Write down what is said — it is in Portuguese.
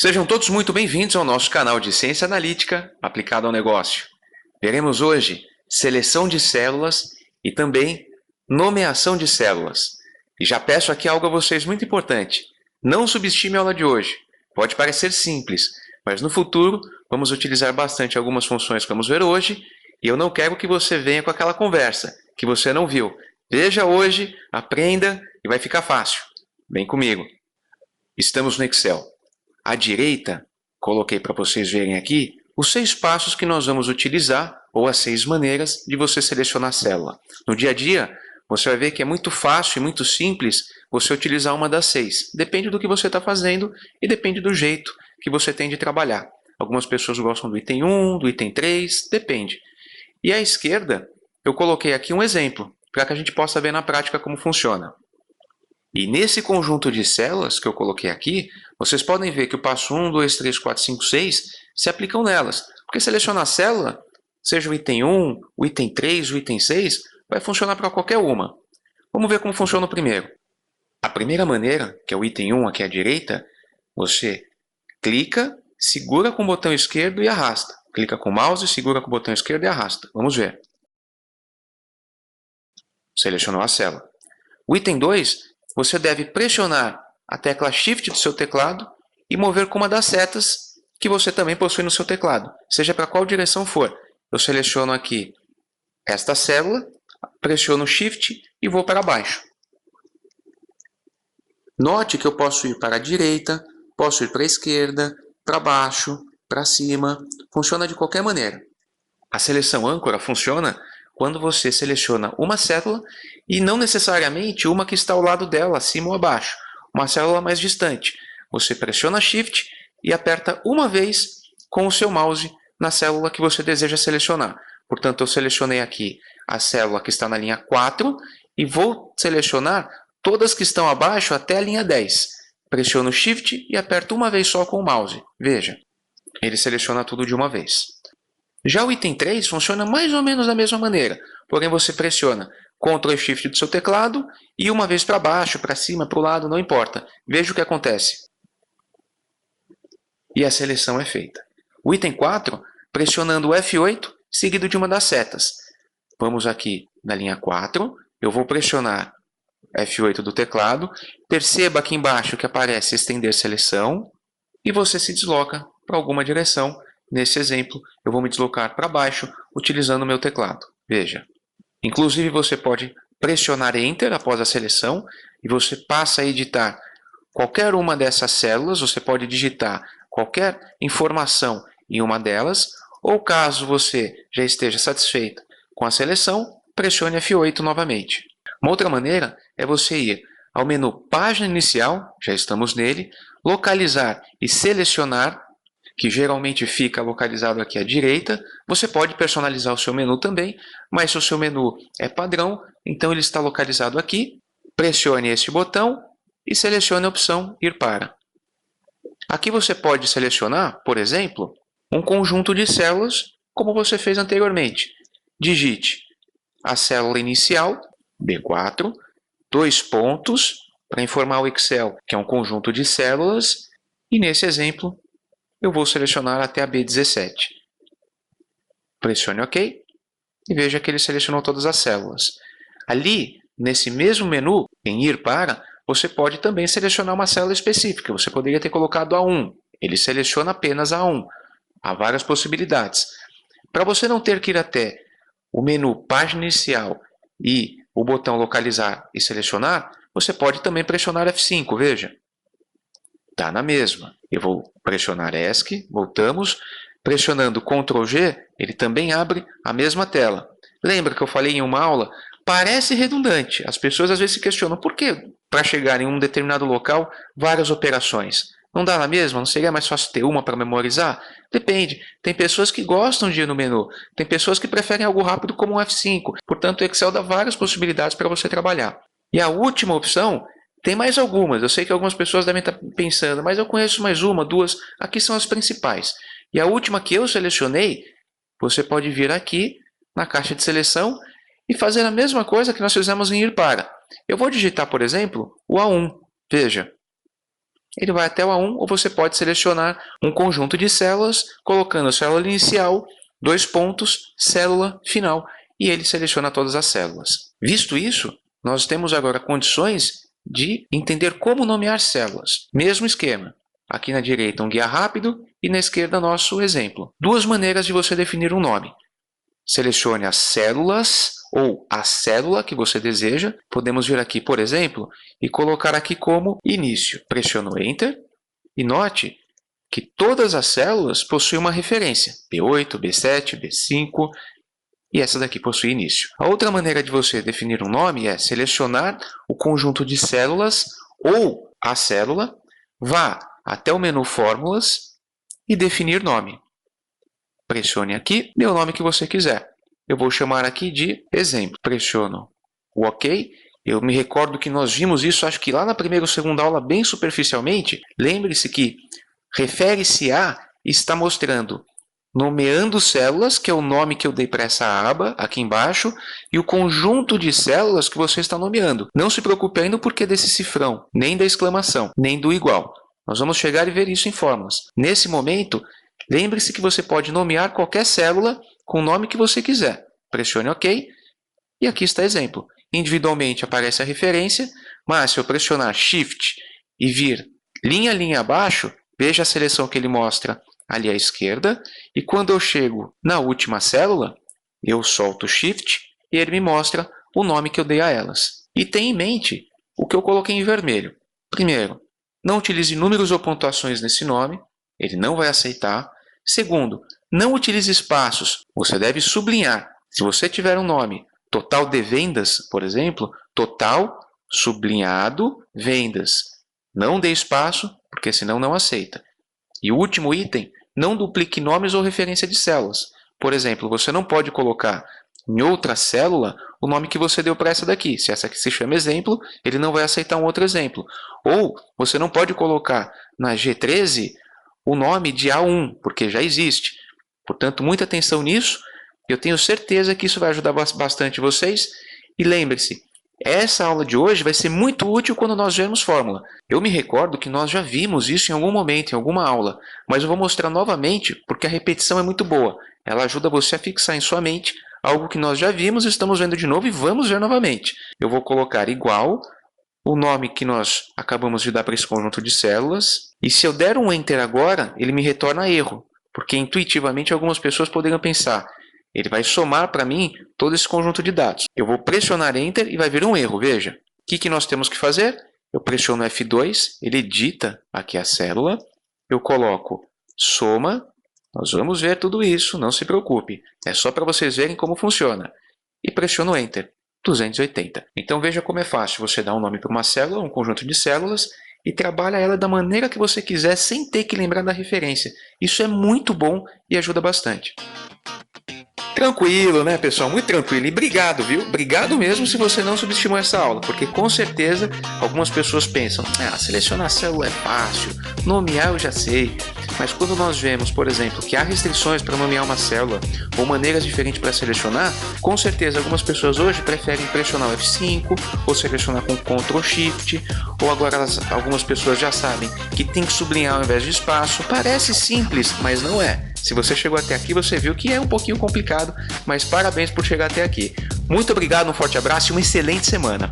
Sejam todos muito bem-vindos ao nosso canal de Ciência Analítica aplicado ao negócio. Veremos hoje seleção de células e também nomeação de células. E já peço aqui algo a vocês muito importante. Não subestime a aula de hoje. Pode parecer simples, mas no futuro vamos utilizar bastante algumas funções que vamos ver hoje e eu não quero que você venha com aquela conversa que você não viu. Veja hoje, aprenda e vai ficar fácil. Vem comigo. Estamos no Excel. À direita, coloquei para vocês verem aqui os 6 passos que nós vamos utilizar, ou as 6 maneiras de você selecionar a célula. No dia a dia, você vai ver que é muito fácil e muito simples você utilizar uma das 6. Depende do que você está fazendo e depende do jeito que você tem de trabalhar. Algumas pessoas gostam do item 1, do item 3, depende. E à esquerda, eu coloquei aqui um exemplo, para que a gente possa ver na prática como funciona. E nesse conjunto de células que eu coloquei aqui, vocês podem ver que o passo 1, 2, 3, 4, 5, 6 se aplicam nelas. Porque selecionar a célula, seja o item 1, o item 3, o item 6, vai funcionar para qualquer uma. Vamos ver como funciona o primeiro. A primeira maneira, que é o item 1 aqui à direita, você clica, segura com o botão esquerdo e arrasta. Clica com o mouse, segura com o botão esquerdo e arrasta. Vamos ver. Selecionou a célula. O item 2, você deve pressionar a tecla Shift do seu teclado e mover com uma das setas que você também possui no seu teclado, seja para qual direção for. Eu seleciono aqui esta célula, pressiono Shift e vou para baixo. Note que eu posso ir para a direita, posso ir para a esquerda, para baixo, para cima, funciona de qualquer maneira. A seleção âncora funciona quando você seleciona uma célula e não necessariamente uma que está ao lado dela, acima ou abaixo, uma célula mais distante. Você pressiona Shift e aperta uma vez com o seu mouse na célula que você deseja selecionar. Portanto, eu selecionei aqui a célula que está na linha 4 e vou selecionar todas que estão abaixo até a linha 10. Pressiono Shift e aperto uma vez só com o mouse. Veja, ele seleciona tudo de uma vez. Já o item 3 funciona mais ou menos da mesma maneira, porém você pressiona Ctrl e Shift do seu teclado e uma vez para baixo, para cima, para o lado, não importa. Veja o que acontece. E a seleção é feita. O item 4, pressionando o F8, seguido de uma das setas. Vamos aqui na linha 4, eu vou pressionar F8 do teclado, perceba aqui embaixo que aparece estender seleção e você se desloca para alguma direção. Nesse exemplo, eu vou me deslocar para baixo utilizando o meu teclado. Veja. Inclusive, você pode pressionar Enter após a seleção e você passa a editar qualquer uma dessas células. Você pode digitar qualquer informação em uma delas, ou caso você já esteja satisfeito com a seleção, pressione F8 novamente. Uma outra maneira é você ir ao menu Página Inicial, já estamos nele, localizar e selecionar, que geralmente fica localizado aqui à direita. Você pode personalizar o seu menu também, mas se o seu menu é padrão, então ele está localizado aqui. Pressione este botão e selecione a opção Ir para. Aqui você pode selecionar, por exemplo, um conjunto de células, como você fez anteriormente. Digite a célula inicial, B4, 2 pontos, para informar o Excel que é um conjunto de células, e nesse exemplo, eu vou selecionar até a B17. Pressione OK e veja que ele selecionou todas as células. Ali, nesse mesmo menu, em Ir para, você pode também selecionar uma célula específica. Você poderia ter colocado A1. Ele seleciona apenas A1. Há várias possibilidades. Para você não ter que ir até o menu Página Inicial e o botão Localizar e Selecionar, você pode também pressionar F5. Veja. Está na mesma. Eu vou pressionar ESC, voltamos. Pressionando Ctrl G, ele também abre a mesma tela. Lembra que eu falei em uma aula? Parece redundante. As pessoas às vezes se questionam por que, para chegar em um determinado local, várias operações. Não dá na mesma? Não seria mais fácil ter uma para memorizar? Depende. Tem pessoas que gostam de ir no menu. Tem pessoas que preferem algo rápido como um F5. Portanto, o Excel dá várias possibilidades para você trabalhar. E a última opção, tem mais algumas. Eu sei que algumas pessoas devem estar pensando, mas eu conheço mais uma, duas. Aqui são as principais. E a última que eu selecionei, você pode vir aqui na caixa de seleção e fazer a mesma coisa que nós fizemos em Ir para. Eu vou digitar, por exemplo, o A1. Veja. ele vai até o A1, ou você pode selecionar um conjunto de células, colocando a célula inicial, 2 pontos, célula final, e ele seleciona todas as células. Visto isso, nós temos agora condições de entender como nomear células. Mesmo esquema. Aqui na direita um guia rápido e na esquerda nosso exemplo. Duas maneiras de você definir um nome. Selecione as células ou a célula que você deseja. Podemos vir aqui, por exemplo, e colocar aqui como início. Pressiono Enter e note que todas as células possuem uma referência. B8, B7, B5 e essa daqui possui início. A outra maneira de você definir um nome é selecionar o conjunto de células ou a célula, vá até o menu Fórmulas e definir nome. Pressione aqui, dê o nome que você quiser. Eu vou chamar aqui de exemplo. Pressiono o OK. Eu me recordo que nós vimos isso, acho que lá na primeira ou segunda aula, bem superficialmente. Lembre-se que refere-se a está mostrando nomeando células, que é o nome que eu dei para essa aba aqui embaixo, e o conjunto de células que você está nomeando. Não se preocupe ainda porque desse cifrão, nem da exclamação, nem do igual. Nós vamos chegar e ver isso em fórmulas. Nesse momento, lembre-se que você pode nomear qualquer célula com o nome que você quiser. Pressione OK. E aqui está exemplo. Individualmente aparece a referência, mas se eu pressionar Shift e vir linha a linha abaixo, veja a seleção que ele mostra ali à esquerda. E quando eu chego na última célula, eu solto Shift e ele me mostra o nome que eu dei a elas. E tenha em mente o que eu coloquei em vermelho. Primeiro, não utilize números ou pontuações nesse nome, ele não vai aceitar. Segundo, não utilize espaços, você deve sublinhar. Se você tiver um nome total de vendas, por exemplo, total sublinhado vendas. Não dê espaço, porque senão não aceita. E o último item, não duplique nomes ou referência de células. Por exemplo, você não pode colocar em outra célula o nome que você deu para essa daqui. Se essa aqui se chama exemplo, ele não vai aceitar um outro exemplo. Ou você não pode colocar na G13 o nome de A1, porque já existe. Portanto, muita atenção nisso. Eu tenho certeza que isso vai ajudar bastante vocês. E lembre-se, essa aula de hoje vai ser muito útil quando nós vermos fórmula. Eu me recordo que nós já vimos isso em algum momento, em alguma aula, mas eu vou mostrar novamente porque a repetição é muito boa. Ela ajuda você a fixar em sua mente algo que nós já vimos, estamos vendo de novo e vamos ver novamente. Eu vou colocar igual o nome que nós acabamos de dar para esse conjunto de células, e se eu der um Enter agora, ele me retorna erro, porque intuitivamente algumas pessoas poderiam pensar, ele vai somar para mim todo esse conjunto de dados. Eu vou pressionar Enter e vai vir um erro, veja. O que nós temos que fazer? Eu pressiono F2, ele edita aqui a célula, eu coloco soma, nós vamos ver tudo isso, não se preocupe. É só para vocês verem como funciona. E pressiono Enter, 280. Então veja como é fácil você dar um nome para uma célula, um conjunto de células, e trabalha ela da maneira que você quiser, sem ter que lembrar da referência. Isso é muito bom e ajuda bastante. Tranquilo, né, pessoal? Muito tranquilo. E obrigado, viu? Obrigado mesmo se você não subestimou essa aula, porque com certeza algumas pessoas pensam, selecionar célula é fácil, nomear eu já sei. Mas quando nós vemos, por exemplo, que há restrições para nomear uma célula ou maneiras diferentes para selecionar, com certeza algumas pessoas hoje preferem pressionar o F5 ou selecionar com Ctrl Shift, ou agora algumas pessoas já sabem que tem que sublinhar ao invés de espaço. Parece simples, mas não é. Se você chegou até aqui, você viu que é um pouquinho complicado, mas parabéns por chegar até aqui. Muito obrigado, um forte abraço e uma excelente semana.